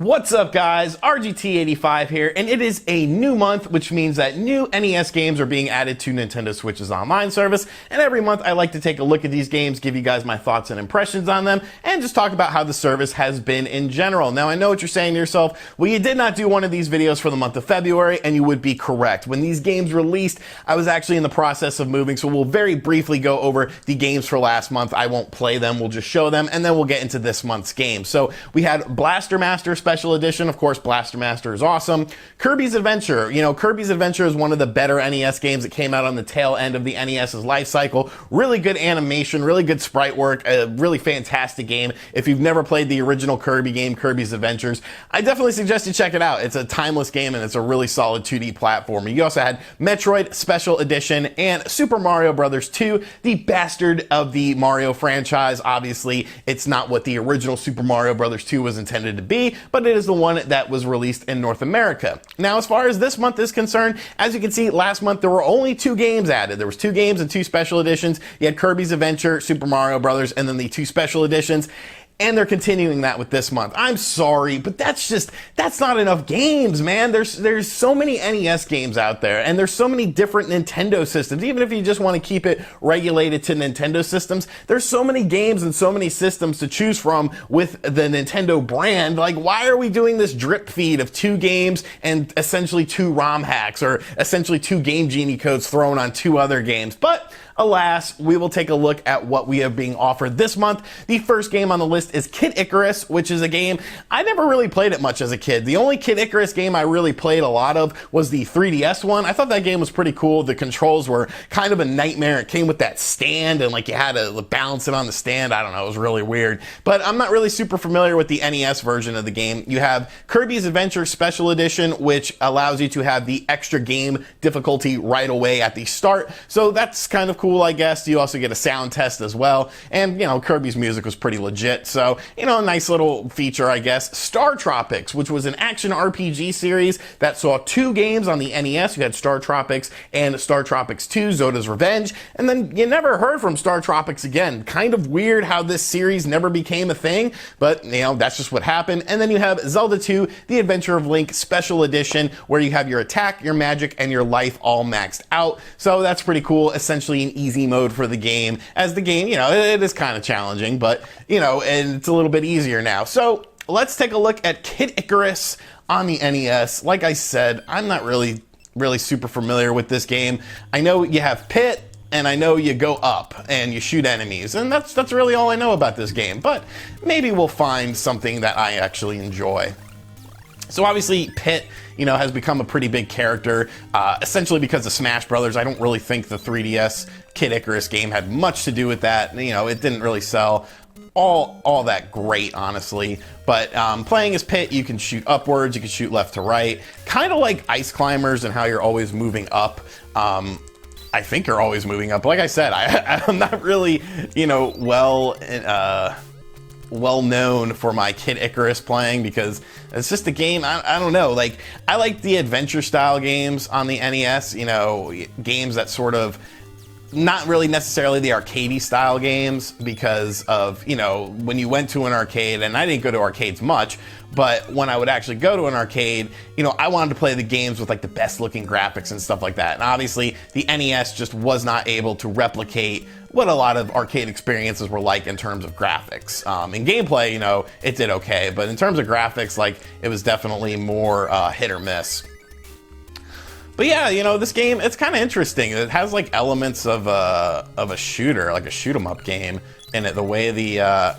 What's up guys, RGT85 here, and it is a new month, which means that new NES games are being added to Nintendo Switch's online service, and every month I like to take a look at these games, give you guys my thoughts and impressions on them, and just talk about how the service has been in general. Now I know what you're saying to yourself, well you did not do one of these videos for the month of February, and you would be correct. When these games released, I was actually in the process of moving, so we'll very briefly go over the games for last month. I won't play them, we'll just show them, and then we'll get into this month's game. So we had Blaster Master Special Edition. Of course, Blaster Master is awesome. Kirby's Adventure. You know, Kirby's Adventure is one of the better NES games that came out on the tail end of the NES's life cycle. Really good animation, really good sprite work, a really fantastic game. If you've never played the original Kirby game, Kirby's Adventures, I definitely suggest you check it out. It's a timeless game and it's a really solid 2D platformer. You also had Metroid Special Edition and Super Mario Bros. 2, the bastard of the Mario franchise. Obviously, it's not what the original Super Mario Bros. 2 was intended to be, but it is the one that was released in North America. Now, as far as this month is concerned, as you can see, last month there were only 2 games added. There was 2 games and 2 special editions. You had Kirby's Adventure, Super Mario Bros., and then the 2 special editions. And they're continuing that with this month. I'm sorry, but that's not enough games, man. There's so many NES games out there, and there's so many different Nintendo systems. Even if you just want to keep it regulated to Nintendo systems, there's so many games and so many systems to choose from with the Nintendo brand. Like, why are we doing this drip feed of 2 games and essentially 2 ROM hacks, or essentially 2 Game Genie codes thrown on 2 other games? But alas, we will take a look at what we have being offered this month. The first game on the list is Kid Icarus, which is a game I never really played it much as a kid. The only Kid Icarus game I really played a lot of was the 3DS one. I thought that game was pretty cool. The controls were kind of a nightmare. It came with that stand and like you had to balance it on the stand. I don't know, it was really weird. But I'm not really super familiar with the NES version of the game. You have Kirby's Adventure Special Edition, which allows you to have the extra game difficulty right away at the start. So that's kind of cool, I guess. You also get a sound test as well. And, you know, Kirby's music was pretty legit. So, you know, a nice little feature, I guess. StarTropics, which was an action RPG series that saw 2 games on the NES. You had StarTropics and StarTropics 2, Zoda's Revenge. And then you never heard from StarTropics again. Kind of weird how this series never became a thing, but, you know, that's just what happened. And then you have Zelda 2, The Adventure of Link Special Edition, where you have your attack, your magic, and your life all maxed out. So that's pretty cool. Essentially an easy mode for the game, as the game, you know, it is kind of challenging, but, you know, and it's a little bit easier now. So let's take a look at Kid Icarus on the NES. Like I said, I'm not really super familiar with this game. I know you have Pit, and I know you go up and you shoot enemies, and that's really all I know about this game, but maybe we'll find something that I actually enjoy. So obviously Pit, you know, has become a pretty big character, essentially because of Smash Brothers. I don't really think the 3DS Kid Icarus game had much to do with that. You know, it didn't really sell all that great, honestly. But playing as Pit, you can shoot upwards, you can shoot left to right, kind of like Ice Climbers and how you're always moving up. I think you're always moving up. Like I said, I'm not really, you know, well known for my Kid Icarus playing, because it's just a game, I don't know, like, I like the adventure style games on the NES, you know, games that sort of, not really necessarily the arcadey style games, because of, you know, when you went to an arcade, and I didn't go to arcades much, but when I would actually go to an arcade, you know, I wanted to play the games with like the best looking graphics and stuff like that. And obviously the NES just was not able to replicate what a lot of arcade experiences were like in terms of graphics. In gameplay, you know, it did okay, but in terms of graphics, like, it was definitely more hit or miss. But yeah, you know, this game, it's kind of interesting. It has like elements of a shooter, like a shoot 'em up game in it. The way the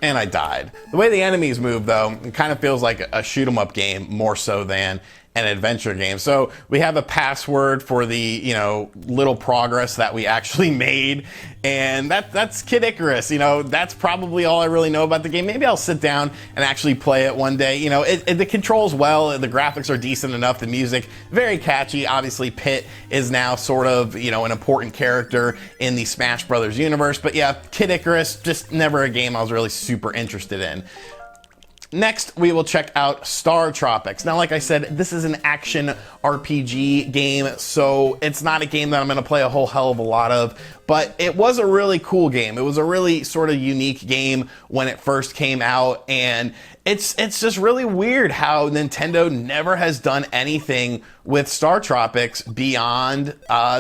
and I died. The way the enemies move, though, it kind of feels like a shoot 'em up game more so than an adventure game. So we have a password for the, you know, little progress that we actually made, and that's Kid Icarus. You know, that's probably all I really know about the game. Maybe I'll sit down and actually play it one day. You know, the controls well, the graphics are decent enough, the music very catchy. Obviously Pit is now sort of, you know, an important character in the Smash Brothers universe, but yeah, Kid Icarus, just never a game I was really super interested in. Next, we will check out StarTropics. Now, like I said, this is an action RPG game, so it's not a game that I'm going to play a whole hell of a lot of, but it was a really cool game. It was a really sort of unique game when it first came out, and it's just really weird how Nintendo never has done anything with StarTropics beyond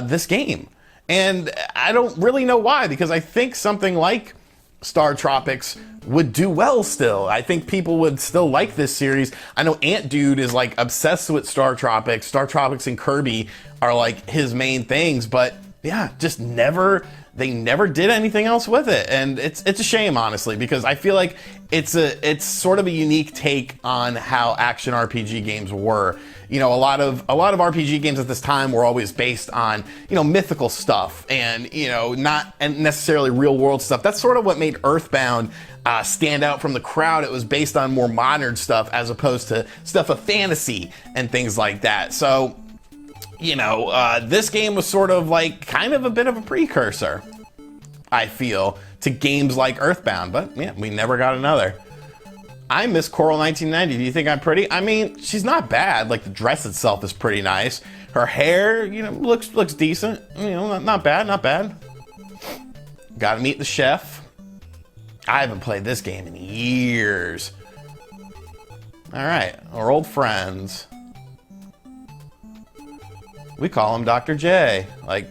this game. And I don't really know why, because I think something like StarTropics would do well still. I think people would still like this series. I know Ant Dude is like obsessed with StarTropics. StarTropics and Kirby are like his main things, but yeah, just they never did anything else with it. And it's a shame, honestly, because I feel like it's sort of a unique take on how action RPG games were. You know, a lot of RPG games at this time were always based on, you know, mythical stuff and, you know, not necessarily real world stuff. That's sort of what made Earthbound stand out from the crowd. It was based on more modern stuff as opposed to stuff of fantasy and things like that. So, you know, this game was sort of like kind of a bit of a precursor, I feel, to games like Earthbound. But yeah, we never got another. I miss Coral 1990. Do you think I'm pretty? I mean, she's not bad. Like, the dress itself is pretty nice. Her hair, you know, looks decent. You know, not bad, not bad. Gotta meet the chef. I haven't played this game in years. All right, our old friends. We call him Dr. J, like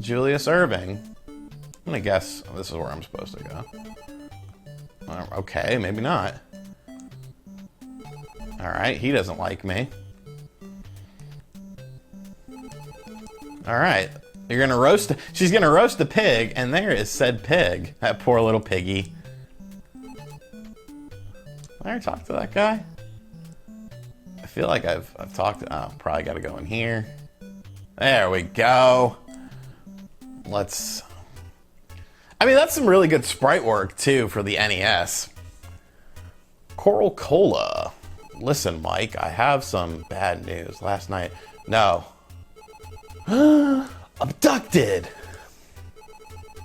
Julius Irving. I'm gonna guess this is where I'm supposed to go. Okay, maybe not. All right, he doesn't like me. All right, she's gonna roast the pig, and there is said pig. That poor little piggy. Did I ever talk to that guy? I feel like I've talked to, oh, probably gotta go in here. There we go. I mean, that's some really good sprite work, too, for the NES. Coral Cola. Listen, Mike, I have some bad news. Last night... No. Abducted!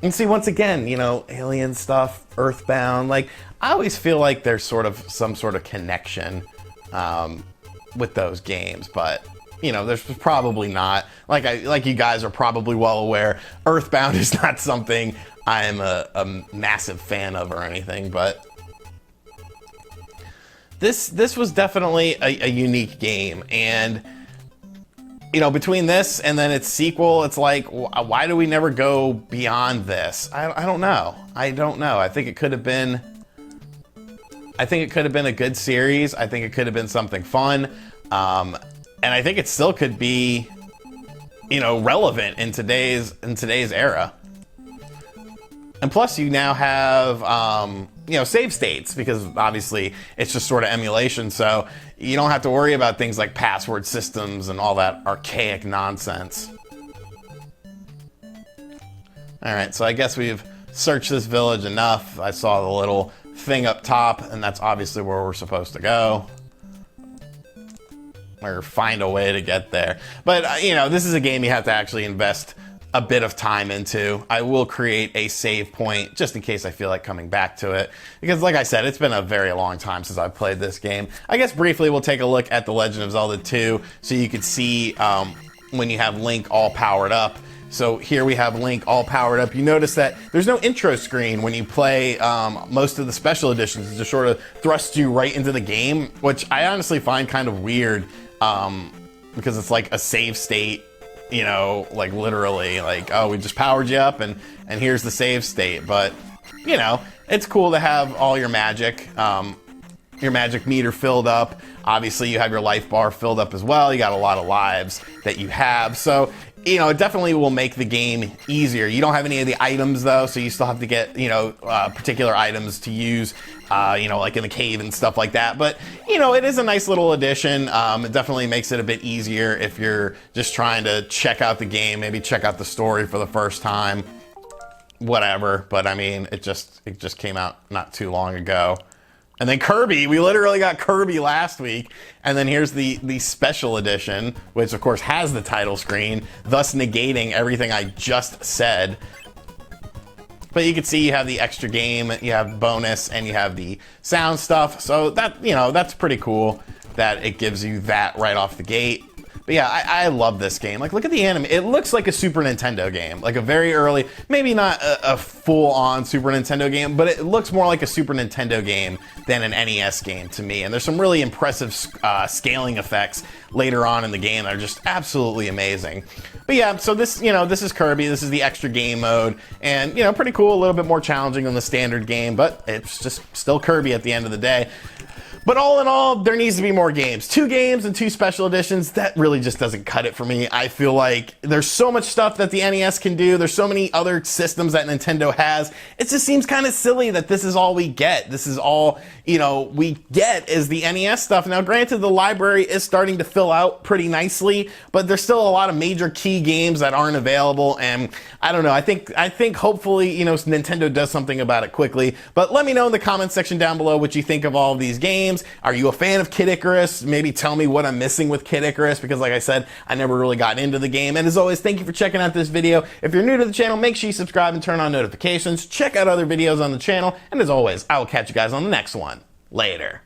And see, once again, you know, alien stuff, Earthbound, like, I always feel like there's sort of some sort of connection with those games, but... You know, there's probably not. Like you guys are probably well aware, Earthbound is not something I'm a massive fan of or anything, but this was definitely a unique game. And, you know, between this and then its sequel, it's like, why do we never go beyond this? I don't know. I don't know. I think it could have been a good series. I think it could have been something fun. And I think it still could be, you know, relevant in today's era. And plus, you now have, you know, save states, because obviously it's just sort of emulation, so you don't have to worry about things like password systems and all that archaic nonsense. All right, so I guess we've searched this village enough. I saw the little thing up top, and that's obviously where we're supposed to go. Or find a way to get there. But, you know, this is a game you have to actually invest a bit of time into. I will create a save point just in case I feel like coming back to it. Because, like I said, it's been a very long time since I've played this game. I guess briefly we'll take a look at The Legend of Zelda 2 so you can see when you have Link all powered up. So here we have Link all powered up. You notice that there's no intro screen when you play most of the special editions. It just sort of thrusts you right into the game, which I honestly find kind of weird. Because it's like a save state, you know, like literally, like, oh, we just powered you up and here's the save state. But, you know, it's cool to have all your magic meter filled up. Obviously, you have your life bar filled up as well. You got a lot of lives that you have. So, you know, it definitely will make the game easier. You don't have any of the items, though, so you still have to get, you know, particular items to use, you know, like in the cave and stuff like that. But, you know, it is a nice little addition. It definitely makes it a bit easier if you're just trying to check out the game, maybe check out the story for the first time, whatever. But, I mean, it just came out not too long ago. And then Kirby, we literally got Kirby last week. And then here's the special edition, which of course has the title screen, thus negating everything I just said. but you can see you have the extra game, you have bonus, and you have the sound stuff. So that, you know, that's pretty cool that it gives you that right off the gate. But yeah, I love this game. Like, look at the anime. It looks like a Super Nintendo game, like a very early, maybe not a full-on Super Nintendo game, but it looks more like a Super Nintendo game than an NES game to me. And there's some really impressive scaling effects later on in the game that are just absolutely amazing. But yeah, so this, you know, this is Kirby. This is the extra game mode, and you know, pretty cool. A little bit more challenging than the standard game, but it's just still Kirby at the end of the day. But all in all, there needs to be more games. 2 games and 2 special editions, that really just doesn't cut it for me. I feel like there's so much stuff that the NES can do. There's so many other systems that Nintendo has. It just seems kind of silly that this is all we get. This is all, you know, we get is the NES stuff. Now, granted, the library is starting to fill out pretty nicely, but there's still a lot of major key games that aren't available. And I don't know, I think hopefully, you know, Nintendo does something about it quickly. But let me know in the comments section down below what you think of all of these games. Are you a fan of Kid Icarus? Maybe tell me what I'm missing with Kid Icarus, because like I said, I never really got into the game. And as always, thank you for checking out this video. If you're new to the channel, make sure you subscribe and turn on notifications. Check out other videos on the channel. And as always, I will catch you guys on the next one. Later.